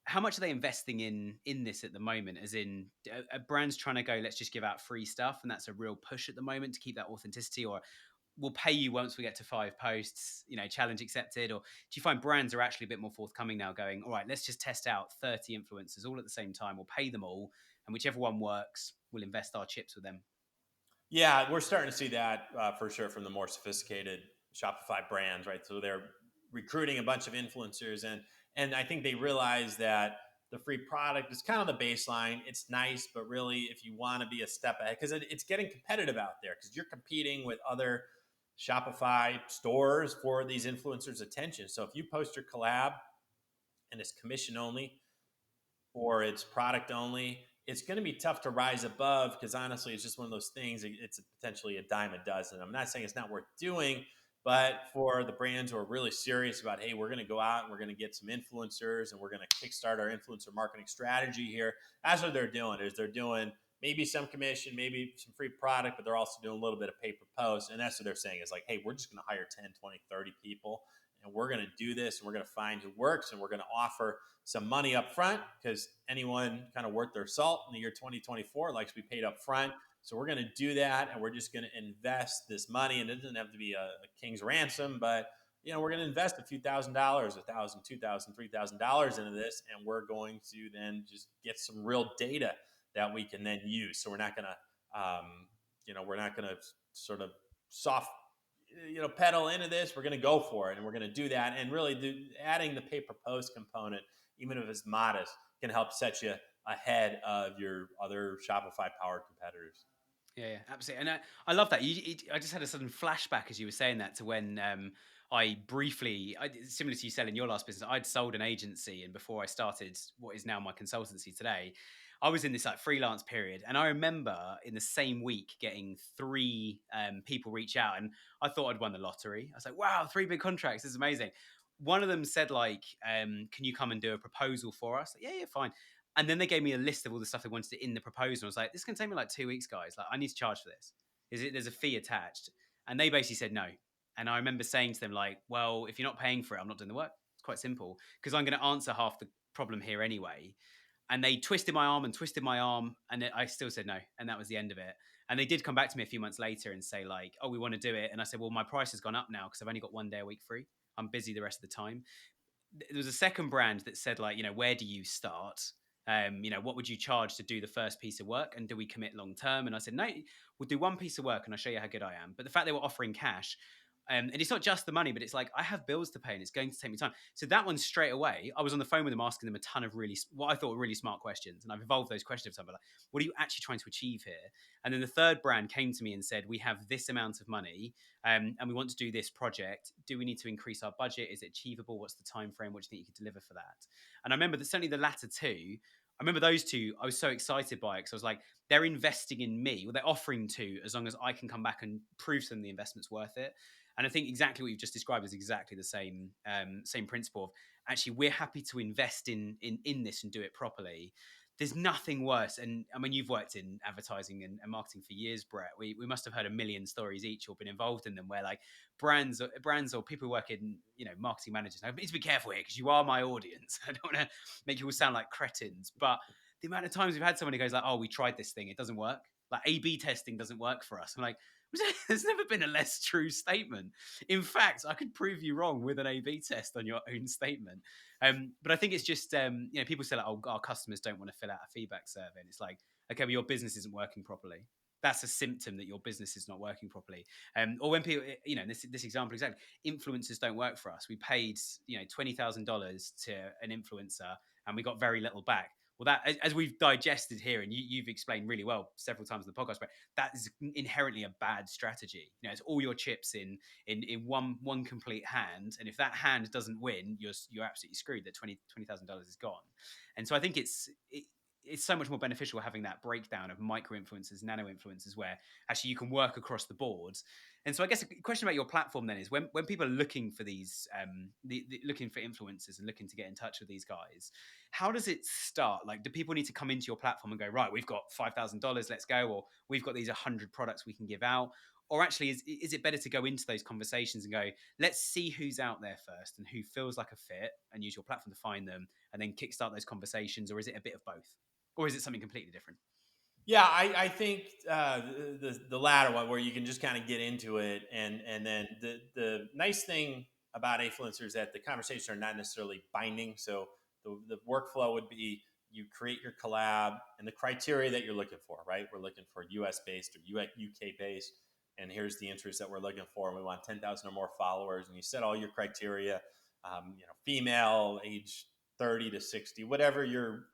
how much are they investing in this at the moment? As in, are brands trying to go, let's just give out free stuff, and that's a real push at the moment to keep that authenticity, or we'll pay you once we get to 5 posts, challenge accepted? Or do you find brands are actually a bit more forthcoming now, going, all right, let's just test out 30 influencers all at the same time, we'll pay them all, and whichever one works, we'll invest our chips with them? yeah, we're starting to see that for sure from the more sophisticated Shopify brands, right? So they're recruiting a bunch of influencers, and I think they realize that the free product is kind of the baseline. It's nice, but really, if you want to be a step ahead, because it's getting competitive out there, because you're competing with other Shopify stores for these influencers' attention. So if you post your collab and it's commission only, or it's product only, it's going to be tough to rise above because honestly, it's just one of those things. It's potentially a dime a dozen. I'm not saying it's not worth doing, but for the brands who are really serious about, hey, we're going to go out and we're going to get some influencers and we're going to kickstart our influencer marketing strategy here. That's what they're doing. Is they're doing maybe some commission, maybe some free product, but they're also doing a little bit of pay per post. And that's what they're saying is like, hey, we're just going to hire 10, 20, 30 people and we're going to do this and we're going to find who works and we're going to offer some money up front because anyone kind of worth their salt in the year 2024 likes to be paid up front. So we're going to do that, and we're just going to invest this money, and it doesn't have to be a king's ransom, but we're going to invest a few $1,000s, $1,000, $2,000, $3,000 into this, and we're going to then just get some real data that we can then use. So we're not going to, we're not going to sort of soft pedal into this. We're going to go for it, and we're going to do that. And really, adding the pay per post component, even if it's modest, can help set you ahead of your other Shopify powered competitors. Yeah, yeah, absolutely. And I love that. I just had a sudden flashback as you were saying that to when I briefly, similar to you selling your last business, I'd sold an agency, and before I started what is now my consultancy today, I was in this like freelance period, and I remember in the same week getting three people reach out, and I thought I'd won the lottery. I was like, "Wow, three big contracts! This is amazing." One of them said like, "Can you come and do a proposal for us?" Like, yeah, yeah, fine. And then they gave me a list of all the stuff they wanted in the proposal. I was like, this can take me like 2 weeks, guys. Like, I need to charge for this. Is it? There's a fee attached. And they basically said no. And I remember saying to them, like, well, if you're not paying for it, I'm not doing the work. It's quite simple because I'm going to answer half the problem here anyway. And they twisted my arm and twisted my arm. And I still said no. And that was the end of it. And they did come back to me a few months later and say, like, oh, we want to do it. And I said, well, my price has gone up now because I've only got 1 day a week free. I'm busy the rest of the time. There was a second brand that said like, where do you start? What would you charge to do the first piece of work, and do we commit long term? And I said, no, we'll do one piece of work and I'll show you how good I am. But the fact they were offering cash, and it's not just the money, but it's like I have bills to pay and it's going to take me time. So that one straight away, I was on the phone with them asking them a ton of really what I thought were really smart questions, and I've evolved those questions over time. Like, what are you actually trying to achieve here? And then the third brand came to me and said, we have this amount of money, and we want to do this project. Do we need to increase our budget? Is it achievable? What's the time frame? What do you think you could deliver for that? And I remember that certainly the latter two. I remember those two. I was so excited by it because I was like, they're investing in me. Well, they're offering to, as long as I can come back and prove to them the investment's worth it. And I think exactly what you've just described is exactly the same principle of actually we're happy to invest in this and do it properly. There's nothing worse. And I mean, you've worked in advertising and marketing for years, Brett. We must have heard a million stories each or been involved in them where like brands or people who work in, marketing managers. I need to be careful here because you are my audience. I don't want to make you all sound like cretins, but the amount of times we've had someone who goes like, oh, we tried this thing, it doesn't work. Like A/B testing doesn't work for us. I'm like, there's never been a less true statement. In fact, I could prove you wrong with an A/B test on your own statement. But I think it's just people say like, "Oh, our customers don't want to fill out a feedback survey," and it's like, okay, well, your business isn't working properly. That's a symptom that your business is not working properly. Or when people, this example exactly, influencers don't work for us. We paid $20,000 to an influencer, and we got very little back. Well, that as we've digested here, and you've explained really well several times in the podcast, but that is inherently a bad strategy. It's all your chips in one complete hand, and if that hand doesn't win, you're absolutely screwed. That $20,000 is gone. And so I think it's so much more beneficial having that breakdown of micro influencers, nano influencers, where actually you can work across the boards. And so I guess a question about your platform then is when people are looking for these, looking for influencers and looking to get in touch with these guys, how does it start? Like, do people need to come into your platform and go, right, we've got $5,000, let's go, or we've got these 100 products we can give out? Or actually, is it better to go into those conversations and go, let's see who's out there first and who feels like a fit, and use your platform to find them, and then kickstart those conversations? Or is it a bit of both? Or is it something completely different? Yeah, I think the latter one, where you can just kind of get into it, and then the nice thing about influencers is that the conversations are not necessarily binding. So the workflow would be, you create your collab and the criteria that you're looking for. Right, we're looking for US based or UK based, and here's the interest that we're looking for. We want 10,000 or more followers, and you set all your criteria. Female, age 30 to 60, whatever your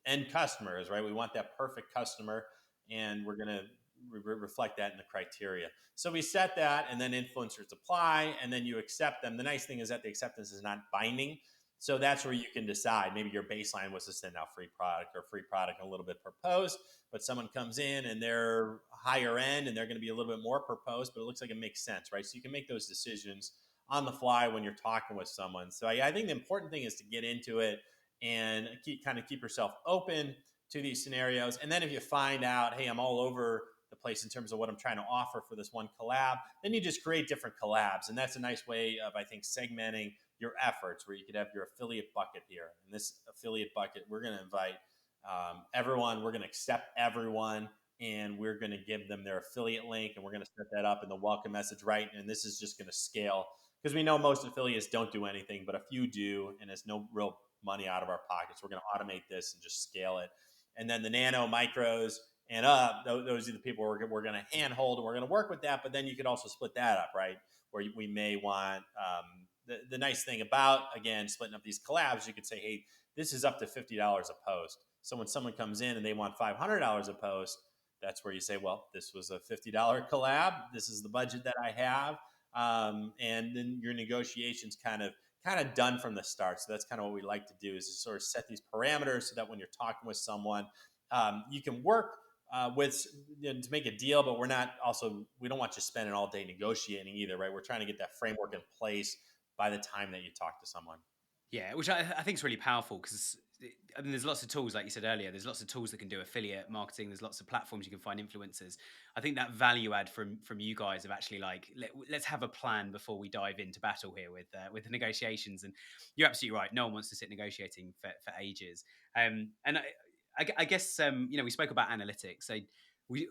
end customer is, right? We want that perfect customer, and we're going to reflect that in the criteria. So we set that, and then influencers apply, and then you accept them. The nice thing is that the acceptance is not binding. So that's where you can decide. Maybe your baseline was to send out free product a little bit per post, but someone comes in and they're higher end and they're going to be a little bit more per post, but it looks like it makes sense, right? So you can make those decisions on the fly when you're talking with someone. So I think the important thing is to get into it and keep yourself open to these scenarios. And then if you find out, hey, I'm all over the place in terms of what I'm trying to offer for this one collab, then you just create different collabs. And that's a nice way of, I think, segmenting your efforts, where you could have your affiliate bucket here. And this affiliate bucket, we're going to invite everyone, we're going to accept everyone, and we're going to give them their affiliate link, and we're going to set that up in the welcome message, right? And this is just going to scale, because we know most affiliates don't do anything, but a few do, and it's no real money out of our pockets. We're going to automate this and just scale it. And then the nano, micros, and up, those are the people we're going to handhold, and we're going to work with that. But then you could also split that up, right? where we may want the nice thing about, again, splitting up these collabs, you could say, hey, this is up to $50 a post. So when someone comes in and they want $500 a post, that's where you say, well, this was a $50 collab. This is the budget that I have. And then your negotiations kind of done from the start. So that's kind of what we like to do, is to sort of set these parameters so that when you're talking with someone, you can work with, to make a deal, but we don't want you spending all day negotiating either, right? We're trying to get that framework in place by the time that you talk to someone. Yeah, which I think is really powerful because I mean, there's lots of tools, like you said earlier. There's lots of tools that can do affiliate marketing. There's lots of platforms you can find influencers. I think that value add from you guys of actually like let's have a plan before we dive into battle here with the negotiations. And you're absolutely right. No one wants to sit negotiating for ages. And I guess we spoke about analytics. So we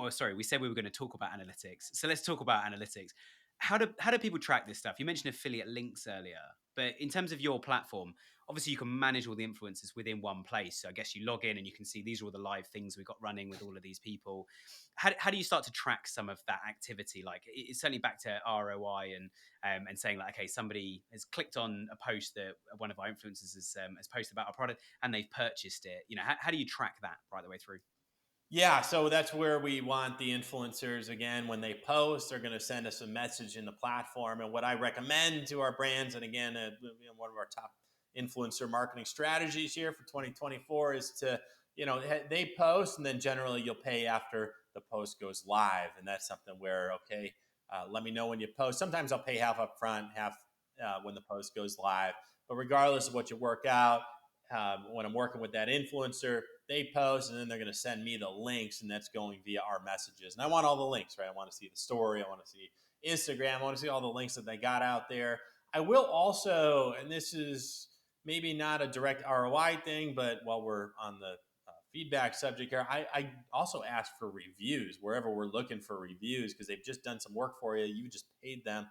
sorry, we said we were going to talk about analytics. So let's talk about analytics. How do people track this stuff? You mentioned affiliate links earlier, but in terms of your platform, obviously you can manage all the influencers within one place. So I guess you log in and you can see these are all the live things we've got running with all of these people. How do you start to track some of that activity? Like it's certainly back to ROI and saying like, okay, somebody has clicked on a post that one of our influencers has posted about our product and they've purchased it. How do you track that right the way through? Yeah, so that's where we want the influencers, again, when they post, they're going to send us a message in the platform. And what I recommend to our brands, and again, one of our top influencer marketing strategies here for 2024 is to, they post, and then generally you'll pay after the post goes live. And that's something where, okay, let me know when you post. Sometimes I'll pay half up front, half when the post goes live. But regardless of what you work out, when I'm working with that influencer, they post and then they're going to send me the links, and that's going via our messages. And I want all the links, right? I want to see the story. I want to see Instagram. I want to see all the links that they got out there. I will also, and this is maybe not a direct ROI thing, but while we're on the feedback subject here, I also ask for reviews wherever we're looking for reviews, because they've just done some work for you. You just paid them.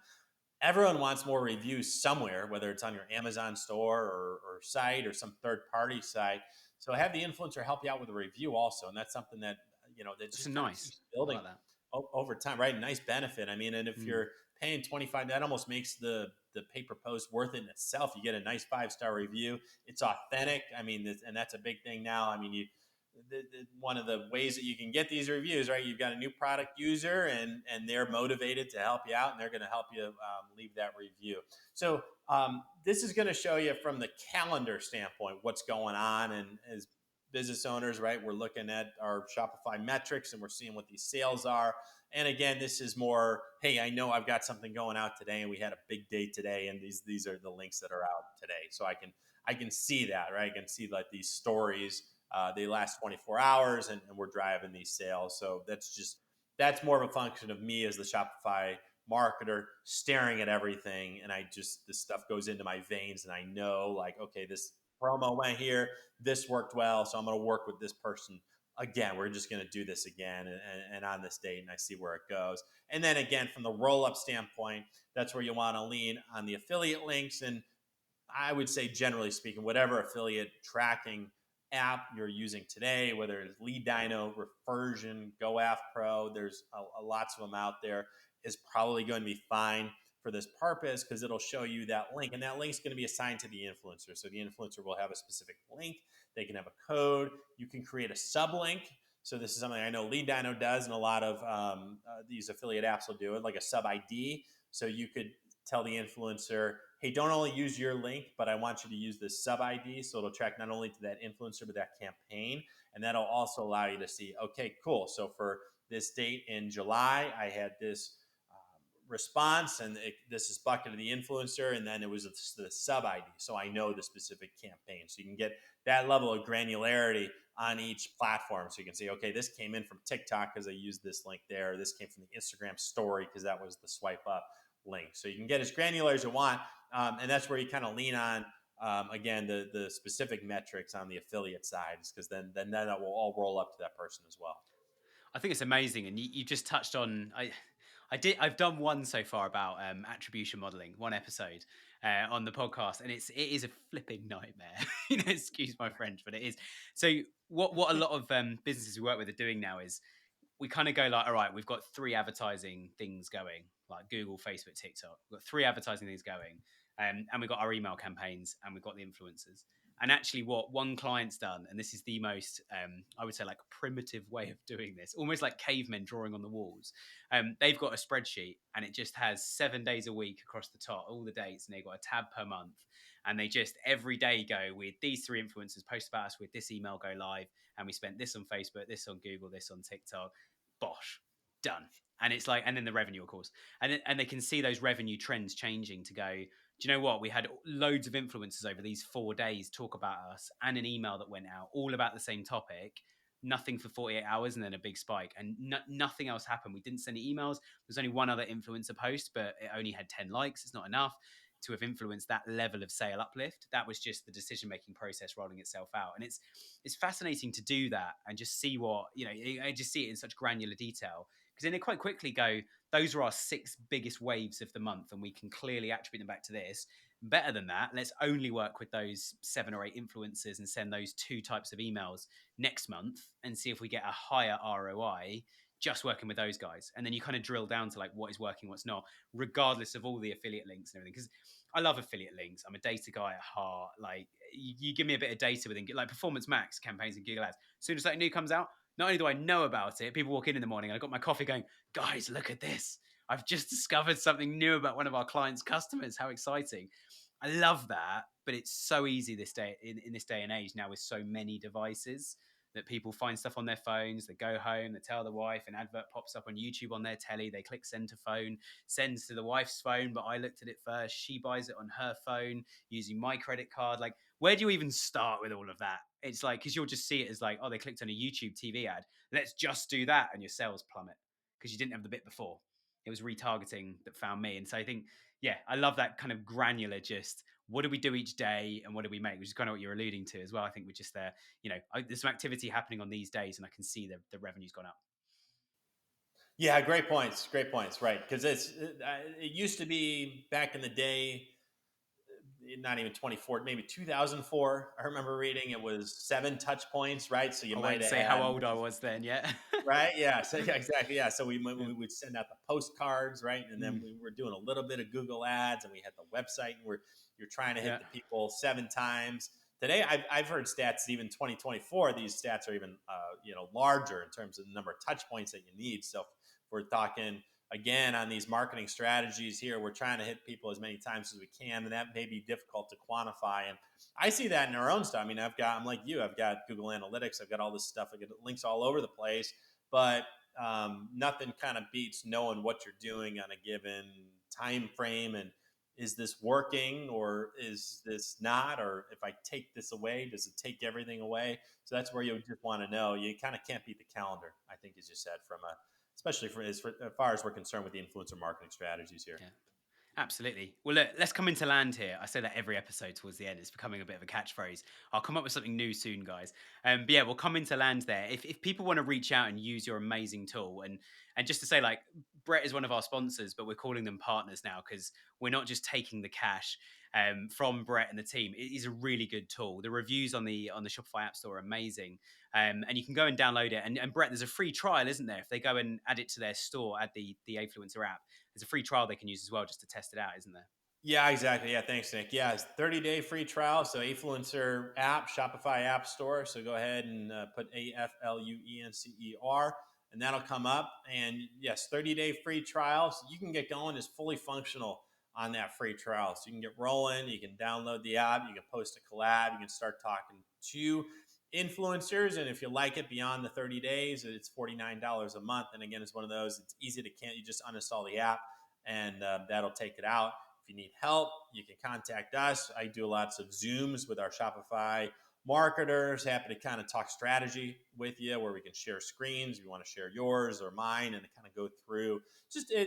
Everyone wants more reviews somewhere, whether it's on your Amazon store or site or some third party site. So have the influencer help you out with a review also, and that's something that that That's just kind of nice. keeps I building like that. over time, right? Nice benefit. I mean, and if Mm. you're paying 25, that almost makes the paper post worth it in itself. You get a nice 5-star review. It's authentic. I mean, and that's a big thing now. I mean, one of the ways that you can get these reviews, right? You've got a new product user, and they're motivated to help you out, and they're going to help you leave that review. So this is going to show you from the calendar standpoint what's going on, and as business owners, right, we're looking at our Shopify metrics and we're seeing what these sales are. And again, this is more, hey, I know I've got something going out today, and we had a big day today, and these are the links that are out today, so I can see that, right? I can see like these stories. They last 24 hours, and we're driving these sales. So that's more of a function of me as the Shopify marketer staring at everything, and this stuff goes into my veins, and I know like, okay, this promo went here, this worked well, so I'm going to work with this person again. We're just going to do this again, and on this date, and I see where it goes. And then again, from the roll up standpoint, that's where you want to lean on the affiliate links. And I would say, generally speaking, whatever affiliate tracking app you're using today, whether it's Lead Dino, Refersion, GoAF Pro, there's lots of them out there, is probably going to be fine for this purpose, because it'll show you that link, and that link is going to be assigned to the influencer. So the influencer will have a specific link. They can have a code. You can create a sublink. So this is something I know Lead Dino does, and a lot of these affiliate apps will do it, like a sub ID. So you could tell the influencer, hey, don't only use your link, but I want you to use this sub ID. So it'll track not only to that influencer, but that campaign. And that'll also allow you to see, okay, cool. So for this date in July, I had this response, and this is bucket of the influencer, and then it was the sub ID. So I know the specific campaign. So you can get that level of granularity on each platform. So you can say, okay, this came in from TikTok because I used this link there. This came from the Instagram story because that was the swipe up link. So you can get as granular as you want. And that's where you kind of lean on, again, the specific metrics on the affiliate side, because then that will all roll up to that person as well. I think it's amazing, and you just touched on. I've done one so far about attribution modeling, one episode on the podcast, and it is a flipping nightmare. Excuse my French, but it is. So what a lot of businesses we work with are doing now is we kind of go like, all right, we've got 3 advertising things going. like Google, Facebook, TikTok. We've got three advertising things going, and we've got our email campaigns, and we've got the influencers. And actually, what one client's done, and this is the most, I would say, like primitive way of doing this, almost like cavemen drawing on the walls. They've got a spreadsheet, and it just has 7 days a week across the top, all the dates, and they've got a tab per month. And they just every day go with these three influencers post about us with this email go live, and we spent this on Facebook, this on Google, this on TikTok. Bosh, done. And it's like, and then the revenue, of course, and they can see those revenue trends changing to go. Do you know what? We had loads of influencers over these 4 days talk about us, and an email that went out all about the same topic. Nothing for 48 hours, and then a big spike, and nothing else happened. We didn't send any emails. There's only one other influencer post, but it only had 10 likes. It's not enough to have influenced that level of sale uplift. That was just the decision making process rolling itself out, and it's fascinating to do that and just see what I just see it in such granular detail, because then they quite quickly go, those are our six biggest waves of the month, and we can clearly attribute them back to this. Better than that, let's only work with those 7 or 8 influencers and send those 2 types of emails next month and see if we get a higher ROI just working with those guys. And then you kind of drill down to like what is working, what's not, regardless of all the affiliate links and everything. Because I love affiliate links. I'm a data guy at heart. Like you give me a bit of data within like Performance Max campaigns and Google Ads. As soon as that new comes out, not only do I know about it, people walk in the morning and I got my coffee going, guys, look at this. I've just discovered something new about one of our clients' customers. How exciting. I love that, but it's so easy this day in this day and age now with so many devices that people find stuff on their phones. They go home, they tell the wife, an advert pops up on YouTube on their telly. They click send to phone, sends to the wife's phone, but I looked at it first. She buys it on her phone using my credit card. Like, where do you even start with all of that? It's like, because you'll just see it as like, oh, they clicked on a YouTube TV ad. Let's just do that. And your sales plummet because you didn't have the bit before. It was retargeting that found me. And so I think, yeah, I love that kind of granular, just what do we do each day and what do we make, which is kind of what you're alluding to as well. I think we're just there, there's some activity happening on these days and I can see the revenue's gone up. Yeah, great points. Great points. Right, because it used to be back in the day, not even 24, maybe 2004. I remember reading it was 7 touch points. Right, so you I might won't have say how had. old I was then, yeah. Right. Yeah. So yeah, exactly. Yeah. So Yeah. we would send out the postcards, right, and then Mm, we were doing a little bit of Google Ads, and we had the website, and you're trying to hit yeah. the people 7 times. Today, I've heard stats even 2024. These stats are even larger in terms of the number of touch points that you need. So we're talking again on these marketing strategies here. We're trying to hit people as many times as we can, and that may be difficult to quantify. And I see that in our own stuff. I mean, I'm like you. I've got Google Analytics. I've got all this stuff. I get links all over the place, but nothing kind of beats knowing what you're doing on a given time frame, and is this working or is this not, or if I take this away, does it take everything away? So that's where you just want to know. You kind of can't beat the calendar, I think, as you said, from a especially as far as we're concerned with the influencer marketing strategies here. Yeah. Absolutely. Well, look, let's come into land here. I say that every episode towards the end. It's becoming a bit of a catchphrase. I'll come up with something new soon, guys. But yeah, we'll come into land there. If people want to reach out and use your amazing tool, and just to say, like, Brett is one of our sponsors, but we're calling them partners now because we're not just taking the cash from Brett and the team. It is a really good tool. The reviews on the Shopify App Store are amazing, and you can go and download it. And Brett, there's a free trial, isn't there? If they go and add it to their store, add the Afluencer app, there's a free trial they can use as well just to test it out, isn't there? Yeah, exactly. Yeah, thanks, Nick. Yeah, it's 30-day free trial. So Afluencer app, Shopify App Store. So go ahead and put Afluencer, and that'll come up. And yes, 30-day free trial. So you can get going as fully functional on that free trial. So you can get rolling. You can download the app. You can post a collab. You can start talking to influencers. And if you like it beyond the 30 days, it's $49 a month. And again, it's one of those. It's easy to can't. You just uninstall the app, and that'll take it out. If you need help, you can contact us. I do lots of Zooms with our Shopify marketers. Happy to kind of talk strategy with you, where we can share screens. If you want to share yours or mine, and kind of go through.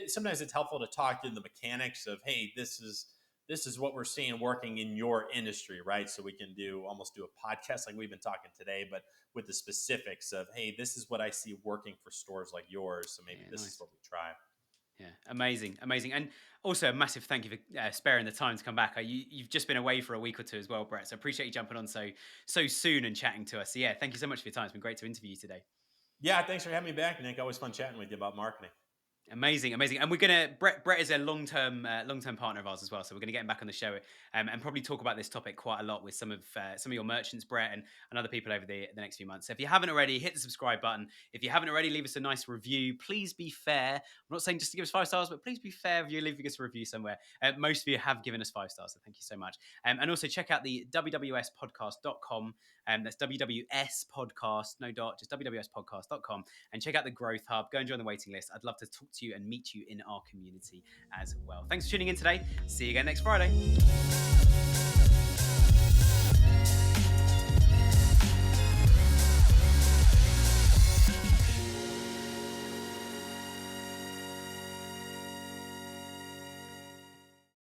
Sometimes it's helpful to talk to the mechanics of, hey, this is what we're seeing working in your industry, right? So we can almost do a podcast like we've been talking today, but with the specifics of, hey, this is what I see working for stores like yours. So maybe Yeah, this is nice. what we try. Yeah, amazing, amazing, and also a massive thank you for sparing the time to come back. You've just been away for a week or two as well, Brett. So I appreciate you jumping on so soon and chatting to us. So yeah, thank you so much for your time. It's been great to interview you today. Yeah, thanks for having me back, Nick. Always fun chatting with you about marketing. Amazing, amazing, and we're gonna Brett is a long term partner of ours as well, so we're gonna get him back on the show, and probably talk about this topic quite a lot with some of your merchants, Brett, and other people over the next few months. So if you haven't already, hit the subscribe button. If you haven't already, leave us a nice review. Please be fair. I'm not saying just to give us 5 stars, but please be fair if you're leaving us a review somewhere. Most of you have given us 5 stars, so thank you so much. And also check out the wwspodcast.com. That's WWS podcast, no dot, just wwspodcast.com, and check out the Growth Hub. Go and join the waiting list. I'd love to talk to you and meet you in our community as well. Thanks for tuning in today. See you again next Friday.